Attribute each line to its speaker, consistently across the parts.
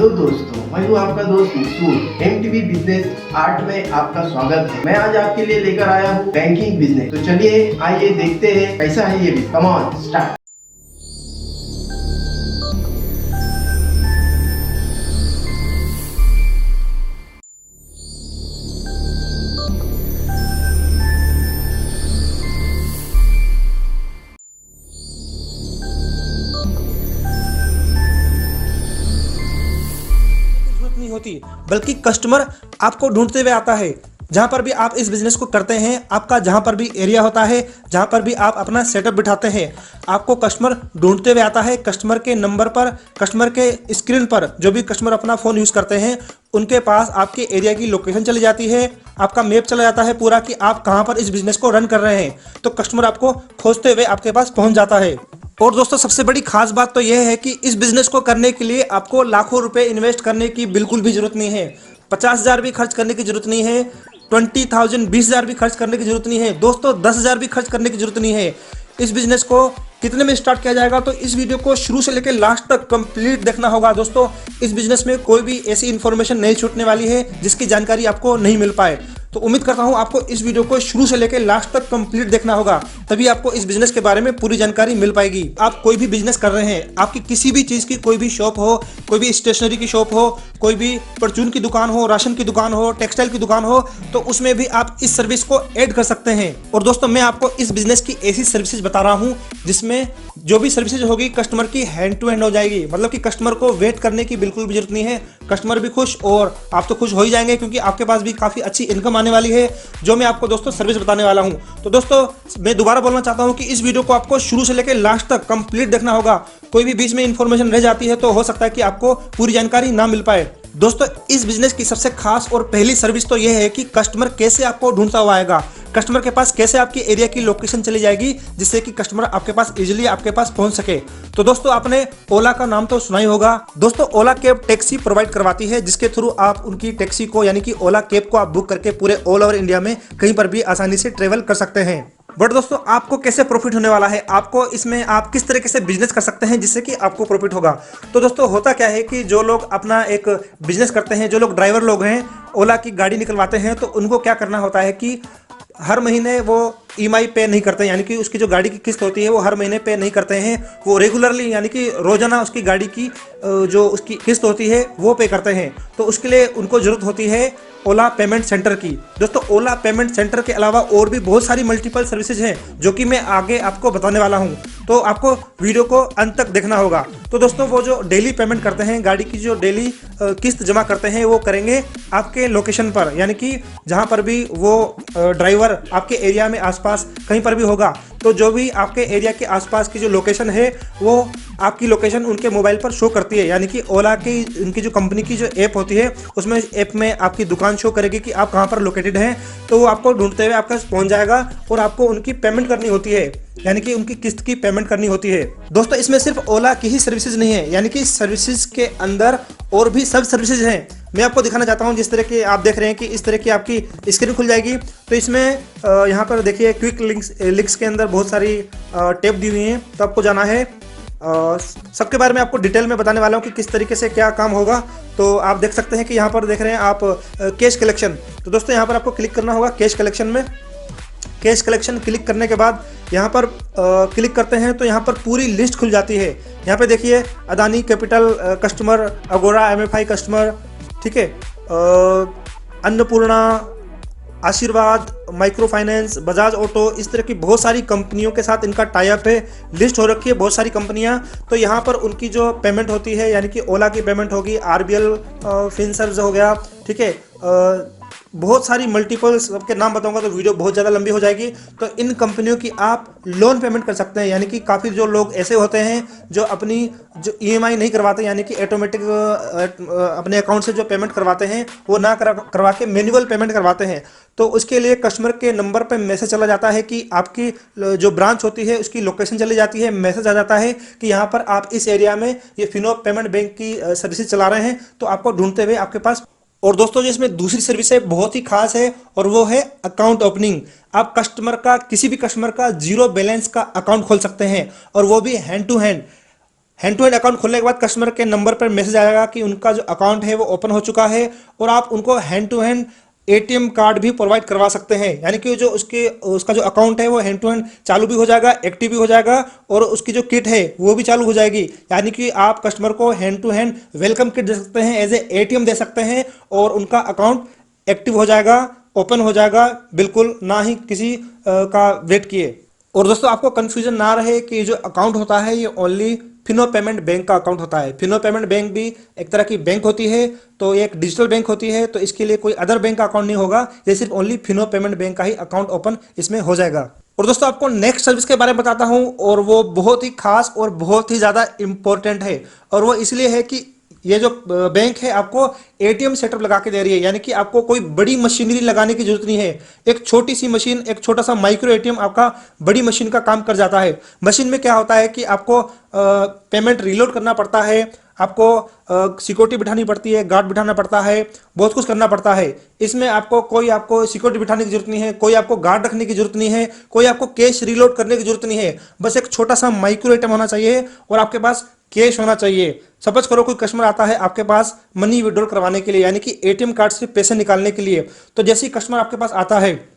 Speaker 1: Hello दोस्तों, मैं हूँ आपका दोस्त मसूद। एमटीवी बिजनेस आर्ट में आपका स्वागत है। मैं आज आपके लिए लेकर आया हूँ बैंकिंग बिजनेस। तो चलिए आइए देखते हैं कैसा है ये भी। Come on start.
Speaker 2: जरूरत नहीं होती, बल्कि कस्टमर आपको ढूंढते हुए आता है। जहां पर भी आप इस बिजनेस को करते हैं, आपका जहां पर भी एरिया होता है, जहां पर भी आप अपना सेटअप बिठाते हैं, आपको कस्टमर ढूंढते हुए आता है। कस्टमर के नंबर पर, कस्टमर के स्क्रीन पर जो भी कस्टमर अपना फ़ोन यूज़ करते हैं, उनके पास आपके एरिया की लोकेशन चली जाती है, आपका मैप चला जाता है पूरा कि आप कहां पर इस बिजनेस को रन कर रहे हैं। तो कस्टमर आपको खोजते हुए आपके पास पहुंच जाता है। और दोस्तों, सबसे बड़ी खास बात तो यह है कि इस बिजनेस को करने के लिए आपको लाखों रुपए इन्वेस्ट करने की बिल्कुल भी जरूरत नहीं है। 50,000 भी खर्च करने की जरूरत नहीं है। 20,000 20,000 भी खर्च करने की जरूरत नहीं है। दोस्तों, 10,000 भी खर्च करने की जरूरत नहीं है। इस बिजनेस को कितने में स्टार्ट किया जाएगा, तो इस वीडियो को शुरू से लेकर लास्ट तक कंप्लीट देखना होगा। दोस्तों, इस बिजनेस में कोई भी ऐसी इन्फॉर्मेशन नहीं छूटने वाली है जिसकी जानकारी आपको नहीं मिल पाए। तो उम्मीद करता हूं आपको इस वीडियो को शुरू से लेकर लास्ट तक कंप्लीट देखना होगा, तभी आपको इस बिजनेस के बारे में पूरी जानकारी मिल पाएगी। आप कोई भी बिजनेस कर रहे हैं, आपकी किसी भी चीज़ की कोई भी शॉप हो, कोई भी स्टेशनरी की शॉप हो, कोई भी परचून की दुकान हो, राशन की दुकान हो, टेक्सटाइल की दुकान हो, तो उसमें भी आप इस सर्विस को ऐड कर सकते हैं। और दोस्तों, मैं आपको इस बिजनेस की ऐसी सर्विसेज बता रहा हूं जिसमें जो भी सर्विसेज होगी कस्टमर की हैंड टू हैंड हो जाएगी। मतलब कि कस्टमर को वेट करने की बिल्कुल भी जरूरत नहीं है। कस्टमर भी खुश और आप तो खुश हो ही जाएंगे, क्योंकि आपके पास भी काफ़ी अच्छी इनकम आने वाली है, जो मैं आपको दोस्तों सर्विस बताने वाला हूं। तो दोस्तों, मैं दोबारा बोलना चाहता हूं कि इस वीडियो को आपको शुरू से लेकर लास्ट तक कंप्लीट देखना होगा। कोई भी बीच में इंफॉर्मेशन रह जाती है तो हो सकता है कि आपको पूरी जानकारी ना मिल पाए। दोस्तों, इस बिजनेस की सबसे खास और पहली सर्विस तो यह है कि कस्टमर कैसे आपको ढूंढता हुआ आएगा, कस्टमर के पास कैसे आपकी एरिया की लोकेशन चली जाएगी, जिससे कि कस्टमर आपके पास इजीली आपके पास पहुंच सके। तो दोस्तों, आपने ओला का नाम तो सुना ही होगा। दोस्तों, ओला कैब टैक्सी प्रोवाइड करवाती है, जिसके थ्रू आप उनकी टैक्सी को यानी कि ओला कैब को आप बुक करके पूरे ऑल ओवर इंडिया में कहीं पर भी आसानी से ट्रेवल कर सकते हैं। बट दोस्तों, आपको कैसे प्रॉफिट होने वाला है, आपको इसमें आप किस तरीके से बिजनेस कर सकते हैं जिससे कि आपको प्रॉफिट होगा। तो दोस्तों, होता क्या है कि जो लोग अपना एक बिजनेस करते हैं, जो लोग ड्राइवर लोग हैं, ओला की गाड़ी निकलवाते हैं, तो उनको क्या करना होता है कि हर महीने वो ईएमआई पे नहीं करते हैं, यानी कि उसकी जो गाड़ी की किस्त होती है वो हर महीने पे नहीं करते हैं। वो रेगुलरली यानी कि रोजाना उसकी गाड़ी की जो उसकी किस्त होती है वो पे करते हैं। तो उसके लिए उनको ज़रूरत होती है ओला पेमेंट सेंटर की। दोस्तों, ओला पेमेंट सेंटर के अलावा और भी बहुत सारी मल्टीपल सर्विसेज हैं जो कि मैं आगे आपको बताने वाला हूं। तो आपको वीडियो को अंत तक देखना होगा। तो दोस्तों, वो जो डेली पेमेंट करते हैं, गाड़ी की जो डेली किस्त जमा करते हैं, वो करेंगे आपके लोकेशन पर, यानी कि जहां पर भी वो ड्राइवर आपके एरिया में आसपास कहीं पर भी होगा, तो जो भी आपके एरिया के आसपास की जो लोकेशन है वो आपकी लोकेशन उनके मोबाइल पर शो करती है। यानी कि ओला की उनकी जो कंपनी की जो ऐप होती है, उसमें ऐप में आपकी दुकान शो करेगी कि आप कहाँ पर लोकेटेड हैं। तो वो आपको ढूंढते हुए आपके पास पहुँच जाएगा और आपको उनकी पेमेंट करनी होती है, यानी कि उनकी किस्त की पेमेंट करनी होती है। दोस्तों, इसमें सिर्फ ओला की ही सर्विसेज नहीं है, यानी कि सर्विसेज के अंदर और भी सब सर्विसेज हैं। मैं आपको दिखाना चाहता हूं। जिस तरह के आप देख रहे हैं कि इस तरह की आपकी स्क्रीन खुल जाएगी, तो इसमें यहाँ पर देखिए क्विक लिंक्स के अंदर बहुत सारी टैब दी हुई हैं। तो आपको जाना है, सबके बारे में आपको डिटेल में बताने वाला हूँ कि किस तरीके से क्या काम होगा। तो आप देख सकते हैं कि यहाँ पर देख रहे हैं आप कैश कलेक्शन। तो दोस्तों, यहाँ पर आपको क्लिक करना होगा कैश कलेक्शन में। कैश कलेक्शन क्लिक करने के बाद यहाँ पर क्लिक करते हैं तो यहाँ पर पूरी लिस्ट खुल जाती है। यहाँ पे देखिए अदानी कैपिटल कस्टमर, अगोरा एमएफआई कस्टमर, ठीक है, अन्नपूर्णा, आशीर्वाद, माइक्रो फाइनेंस, बजाज ऑटो, इस तरह की बहुत सारी कंपनियों के साथ इनका टाई अप है। लिस्ट हो रखी है बहुत सारी कंपनियां। तो यहाँ पर उनकी जो पेमेंट होती है, यानी कि ओला की पेमेंट होगी, आरबीएल फिनसर्व हो गया, ठीक है, बहुत सारी मल्टीपल सबके नाम बताऊंगा तो वीडियो बहुत ज़्यादा लंबी हो जाएगी। तो इन कंपनियों की आप लोन पेमेंट कर सकते हैं, यानी कि काफ़ी जो लोग ऐसे होते हैं जो अपनी जो ईएमआई नहीं करवाते, यानी कि ऑटोमेटिक अपने अकाउंट से जो पेमेंट करवाते हैं वो ना करवा के मैनुअल पेमेंट करवाते हैं। तो उसके लिए कस्टमर के नंबर पर मैसेज चला जाता है कि आपकी जो ब्रांच होती है उसकी लोकेशन चली जाती है, मैसेज आ जाता है कि यहाँ पर आप इस एरिया में ये फिनो पेमेंट बैंक की सर्विसेज चला रहे हैं, तो आपको ढूंढते हुए आपके पास। और दोस्तों, जो इसमें दूसरी सर्विस है बहुत ही खास है, और वो है अकाउंट ओपनिंग। आप कस्टमर का, किसी भी कस्टमर का 0 बैलेंस का अकाउंट खोल सकते हैं, और वो भी hand to hand. Hand to hand account खोलने के बाद कस्टमर के नंबर पर मैसेज आएगा कि उनका जो अकाउंट है वो ओपन हो चुका है और आप उनको hand to hand ATM card भी प्रोवाइड करवा सकते हैं। यानी कि जो उसका जो अकाउंट है वो हैंड टू हैंड चालू भी हो जाएगा, एक्टिव भी हो जाएगा और उसकी जो किट है वो भी चालू हो जाएगी। यानी कि आप कस्टमर को hand to hand welcome kit दे सकते हैं, एज ए एटीएम दे सकते हैं और उनका अकाउंट एक्टिव हो जाएगा, ओपन हो जाएगा, बिल्कुल ना ही किसी का वेट किए। और दोस्तों आपको कंफ्यूजन ना रहे कि जो अकाउंट होता है ये ओनली फिनो पेमेंट बैंक का अकाउंट होता है। फिनो पेमेंट बैंक भी एक तरह की बैंक होती है, तो ये एक डिजिटल बैंक होती है, तो इसके लिए कोई अदर बैंक का अकाउंट नहीं होगा, ये सिर्फ ओनली फिनो पेमेंट बैंक का ही अकाउंट ओपन इसमें हो जाएगा। और दोस्तों आपको नेक्स्ट सर्विस के बारे में बताता हूं और वो बहुत ही खास और बहुत ही ज़्यादा इंपॉर्टेंट है। और वो इसलिए है कि ये जो बैंक है आपको एटीएम सेटअप लगा के दे रही है। यानी कि आपको कोई बड़ी मशीनरी लगाने की जरूरत नहीं है। एक छोटी सी मशीन, एक छोटा सा माइक्रो एटीएम आपका बड़ी मशीन का काम कर जाता है। मशीन में क्या होता है कि आपको पेमेंट रीलोड करना पड़ता है, आपको सिक्योरिटी बिठानी पड़ती है, गार्ड बिठाना पड़ता है, बहुत कुछ करना पड़ता है। इसमें आपको सिक्योरिटी बिठाने की जरूरत नहीं है, कोई आपको गार्ड रखने की जरूरत नहीं है, कोई आपको कैश रीलोड करने की जरूरत नहीं है। बस एक छोटा सा माइक्रो एटीएम होना चाहिए और आपके पास कैश होना चाहिए। सपोज करो कोई कस्टमर आता है आपके पास मनी विड्रॉल करवाने के लिए, यानी कि एटीएम कार्ड से पैसे निकालने के लिए। तो जैसे ही कस्टमर आपके पास आता है,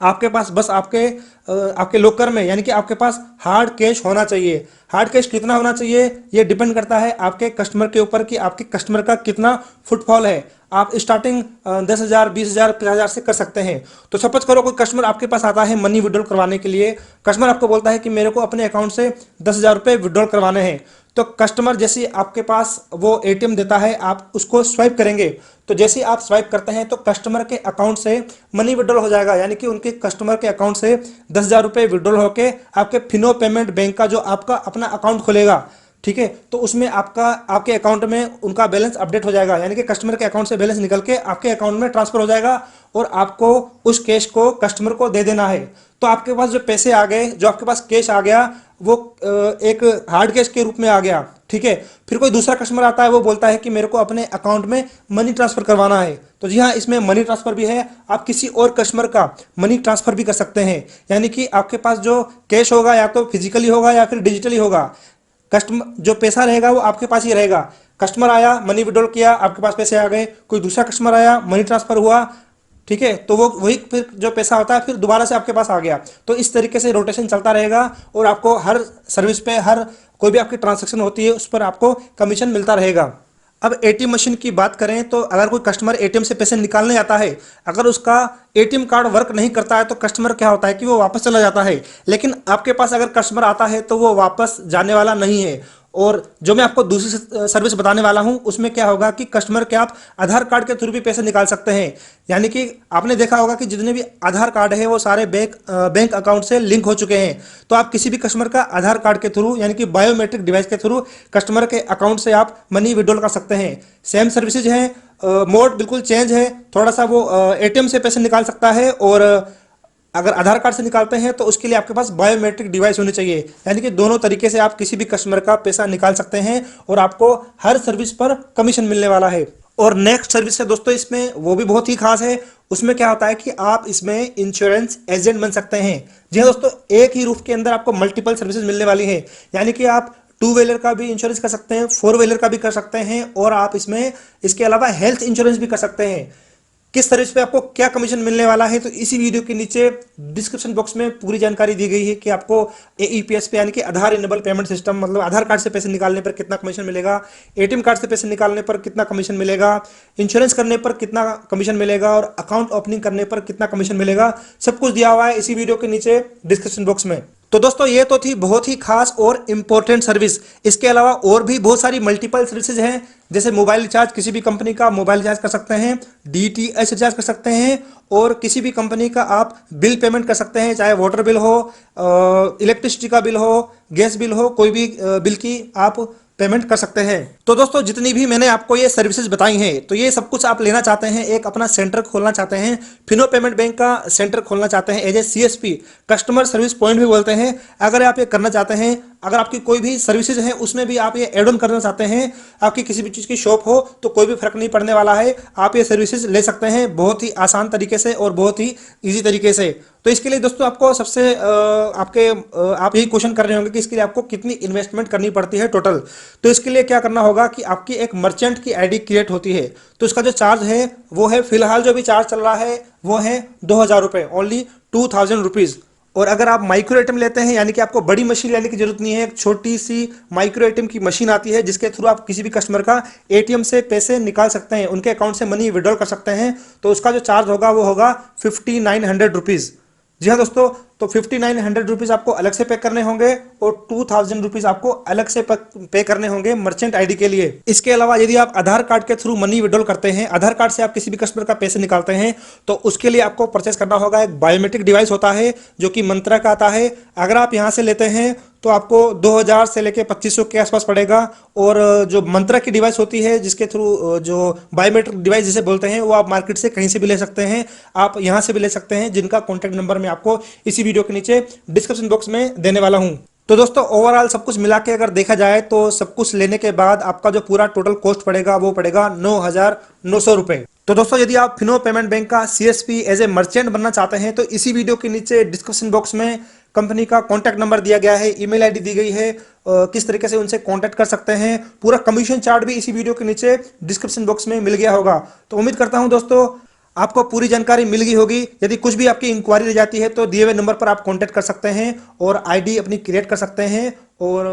Speaker 2: आपके पास बस आपके लॉकर में, यानी कि आपके पास हार्ड कैश होना चाहिए। हार्ड कैश कितना होना चाहिए ये डिपेंड करता है आपके कस्टमर के ऊपर कि आपके कस्टमर का कितना फुटफॉल है। आप स्टार्टिंग 10,000, 20,000, 50,000 से कर सकते हैं। तो सपोज करो कोई कस्टमर आपके पास आता है मनी विड्रॉल करवाने के लिए। कस्टमर आपको बोलता है कि मेरे को अपने अकाउंट से 10,000 रुपये विड्रॉल करवाने हैं। तो कस्टमर जैसे आपके पास वो एटीएम देता है, आप उसको स्वाइप करेंगे। तो जैसे ही आप स्वाइप करते हैं तो कस्टमर के अकाउंट से मनी विड्रॉल हो जाएगा। यानी कि उनके कस्टमर के अकाउंट से 10,000 रुपये विड्रॉल होके आपके फिनो पेमेंट बैंक का जो आपका अपना अकाउंट खुलेगा, ठीक है, तो उसमें आपके अकाउंट में उनका बैलेंस अपडेट हो जाएगा। यानी कि कस्टमर के अकाउंट से बैलेंस निकल के आपके अकाउंट में ट्रांसफर हो जाएगा और आपको उस कैश को कस्टमर को दे देना है। तो आपके पास जो पैसे आ गए, जो आपके पास कैश आ गया, वो एक हार्ड कैश के रूप में आ गया, ठीक है। फिर कोई दूसरा कस्टमर आता है, वो बोलता है कि मेरे को अपने अकाउंट में मनी ट्रांसफर करवाना है। तो जी हाँ, इसमें मनी ट्रांसफर भी है। आप किसी और कस्टमर का मनी ट्रांसफर भी कर सकते हैं। यानी कि आपके पास जो कैश होगा या तो फिजिकली होगा या फिर डिजिटली होगा। कस्टमर जो पैसा रहेगा वो आपके पास ही रहेगा। कस्टमर आया, मनी विड्रॉल किया, आपके पास पैसे आ गए। कोई दूसरा कस्टमर आया, मनी ट्रांसफर हुआ, ठीक है, तो वो वही फिर जो पैसा होता है फिर दोबारा से आपके पास आ गया। तो इस तरीके से रोटेशन चलता रहेगा और आपको हर सर्विस पे, हर कोई भी आपकी ट्रांजैक्शन होती है उस पर आपको कमीशन मिलता रहेगा। अब एटीएम मशीन की बात करें तो अगर कोई कस्टमर एटीएम से पैसे निकालने आता है, अगर उसका एटीएम कार्ड वर्क नहीं करता है तो कस्टमर क्या होता है कि वो वापस चला जाता है। लेकिन आपके पास अगर कस्टमर आता है तो वो वापस जाने वाला नहीं है। और जो मैं आपको दूसरी सर्विस बताने वाला हूं उसमें क्या होगा कि कस्टमर के आप आधार कार्ड के थ्रू भी पैसे निकाल सकते हैं। यानी कि आपने देखा होगा कि जितने भी आधार कार्ड है वो सारे बैंक अकाउंट से लिंक हो चुके हैं। तो आप किसी भी कस्टमर का आधार कार्ड के थ्रू, यानी कि बायोमेट्रिक डिवाइस के थ्रू कस्टमर के अकाउंट से आप मनी विड्रॉल कर सकते हैं। सेम सर्विसेज हैं, मोड बिल्कुल चेंज है। थोड़ा सा वो एटीएम से पैसे निकाल सकता है और अगर आधार कार्ड से निकालते हैं तो उसके लिए आपके पास बायोमेट्रिक डिवाइस होनी चाहिए। यानी कि दोनों तरीके से आप किसी भी कस्टमर का पैसा निकाल सकते हैं और आपको हर सर्विस पर कमीशन मिलने वाला है। और नेक्स्ट सर्विस है दोस्तों, इसमें वो भी बहुत ही खास है। उसमें क्या होता है कि आप इसमें इंश्योरेंस एजेंट बन सकते हैं। जी हाँ दोस्तों, एक ही रूफ के अंदर आपको मल्टीपल सर्विसेज मिलने वाली है। यानी कि आप 2 व्हीलर का भी इंश्योरेंस कर सकते हैं, 4 व्हीलर का भी कर सकते हैं और आप इसमें इसके अलावा हेल्थ इंश्योरेंस भी कर सकते हैं। किस सर्विस पे आपको क्या कमीशन मिलने वाला है तो इसी वीडियो के नीचे डिस्क्रिप्शन बॉक्स में पूरी जानकारी दी गई है कि आपको AEPS पे, यानी कि आधार इनेबल पेमेंट सिस्टम, मतलब आधार कार्ड से पैसे निकालने पर कितना कमीशन मिलेगा, एटीएम कार्ड से पैसे निकालने पर कितना कमीशन मिलेगा, इंश्योरेंस करने पर कितना कमीशन मिलेगा और अकाउंट ओपनिंग करने पर कितना कमीशन मिलेगा। सब कुछ दिया हुआ है इसी वीडियो के नीचे डिस्क्रिप्शन बॉक्स में। तो दोस्तों ये तो थी बहुत ही खास और इम्पोर्टेंट सर्विस। इसके अलावा और भी बहुत सारी मल्टीपल सर्विसेज हैं, जैसे मोबाइल रिचार्ज, किसी भी कंपनी का मोबाइल रिचार्ज कर सकते हैं, DTH रिचार्ज कर सकते हैं और किसी भी कंपनी का आप बिल पेमेंट कर सकते हैं, चाहे वाटर बिल हो, इलेक्ट्रिसिटी का बिल हो, गैस बिल हो, कोई भी बिल की आप पेमेंट कर सकते हैं। तो दोस्तों जितनी भी मैंने आपको ये सर्विसेज बताई हैं, तो ये सब कुछ आप लेना चाहते हैं, एक अपना सेंटर खोलना चाहते हैं, फिनो पेमेंट बैंक का सेंटर खोलना चाहते हैं as a CSP, customer service point भी बोलते हैं। अगर आप ये करना चाहते हैं, अगर आपकी कोई भी सर्विसेज है उसमें भी आप ये एड ऑन करना चाहते हैं, आपकी किसी भी चीज़ की शॉप हो तो कोई भी फर्क नहीं पड़ने वाला है, आप ये सर्विसेज ले सकते हैं बहुत ही आसान तरीके से और बहुत ही ईजी तरीके से। तो इसके लिए दोस्तों आपको सबसे आप यही क्वेश्चन कर रहे होंगे कि इसके लिए आपको कितनी इन्वेस्टमेंट करनी पड़ती है टोटल। तो इसके लिए क्या करना होगा कि आपकी एक मर्चेंट की आईडी क्रिएट होती है, तो इसका जो चार्ज है वो है, फिलहाल जो भी चार्ज चल रहा है वो है 2000 रुपये, ओनली 2000 रुपीज़। और अगर आप माइक्रो एटीएम लेते हैं यानी कि आपको बड़ी मशीन लेने की जरूरत नहीं है, एक छोटी सी माइक्रो एटीएम की मशीन आती है जिसके थ्रू आप किसी भी कस्टमर का एटीएम से पैसे निकाल सकते हैं, उनके अकाउंट से मनी विड्रॉल कर सकते हैं, तो उसका जो चार्ज होगा वो होगा 5900 रुपीज़। जी हाँ दोस्तों, तो 5900 रुपीज़ आपको अलग से पे करने होंगे और 2000 रुपीज़ आपको अलग से पे करने होंगे मर्चेंट आईडी के लिए। इसके अलावा यदि आप आधार कार्ड के थ्रू मनी विड्रॉल करते हैं, आधार कार्ड से आप किसी भी कस्टमर का पैसे निकालते हैं, तो उसके लिए आपको परचेस करना होगा एक बायोमेट्रिक डिवाइस होता है जो कि मंत्रा का आता है। अगर आप यहाँ से लेते हैं तो आपको 2000 से लेके 2500 के आसपास पड़ेगा। और जो मंत्रा की डिवाइस होती है जिसके थ्रू जो बायोमेट्रिक डिवाइस जिसे बोलते हैं, वो आप मार्केट से कहीं से भी ले सकते हैं, आप यहाँ से भी ले सकते हैं, जिनका कॉन्टैक्ट नंबर मैं आपको इसी वीडियो के नीचे डिस्क्रिप्शन बॉक्स में देने वाला हूँ। तो दोस्तों ओवरऑल सब कुछ मिला के अगर देखा जाए तो सब कुछ लेने के बाद आपका जो पूरा टोटल कॉस्ट पड़ेगा वो पड़ेगा 9900 रुपये। तो दोस्तों यदि आप फिनो पेमेंट बैंक का सीएसपी एज ए मर्चेंट बनना चाहते हैं तो इसी वीडियो के नीचे डिस्क्रिप्शन बॉक्स में कंपनी का कॉन्टैक्ट नंबर दिया गया है, ईमेल आईडी दी गई है, किस तरीके से उनसे कॉन्टैक्ट कर सकते हैं, पूरा कमीशन चार्ट भी इसी वीडियो के नीचे डिस्क्रिप्शन बॉक्स में मिल गया होगा। तो उम्मीद करता हूं दोस्तों आपको पूरी जानकारी मिल गई होगी। यदि कुछ भी आपकी इंक्वायरी रह जाती है तो दिए हुए नंबर पर आप कॉन्टैक्ट कर सकते हैं और आईडी अपनी क्रिएट कर सकते हैं और